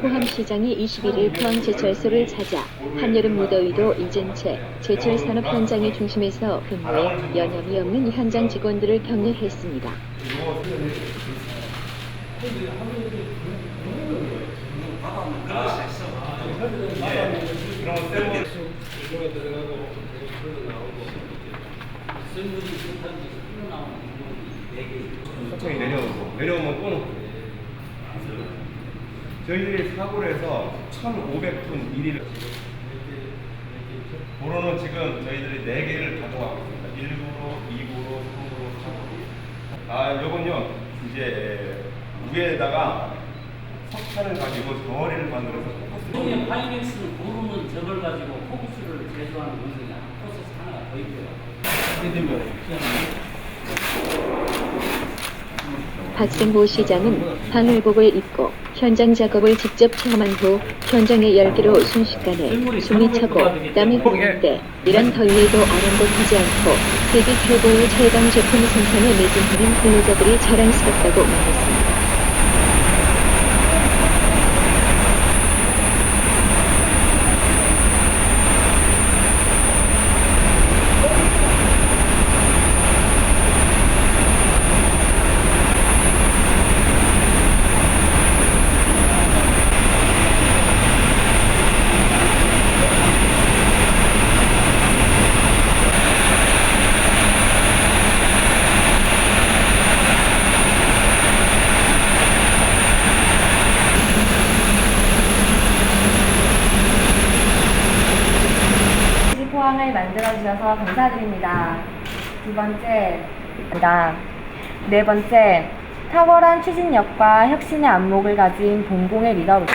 포항시장이 21일 포항제철소를 찾아 한여름 무더위도 잊은 채 제철 산업 현장의 중심에서 근무해 여념이 없는 현장 직원들을 격려했습니다. 천천히 내려오면 또 놓고. 저희들이 사고를 해서 1,500톤 1위를 도로는 지금 저희들이 4개를 가동하고 있습니다. 1구로, 2구로, 3구로, 4구로. 요건요 이제 위에다가 석탄을 가지고 덩어리를 만들어서 여기 파이넥스는 고르는 저걸 가지고 포크스를 제조하는 원석이 프로세스 하나가 더 있고요. 박승호 시장은 방울복을 입고 현장 작업을 직접 체험한 후 현장의 열기로 순식간에 숨이 차고 땀이 흐르는데 이런 더위에도 아랑곳하지 않고 세계 최고의 최강 제품 생산에 매진하는 근로자들이 자랑스럽다고 말했습니다. 포항을 만들어주셔서 감사드립니다. 네 번째, 탁월한 추진력과 혁신의 안목을 가진 봉공의 리더로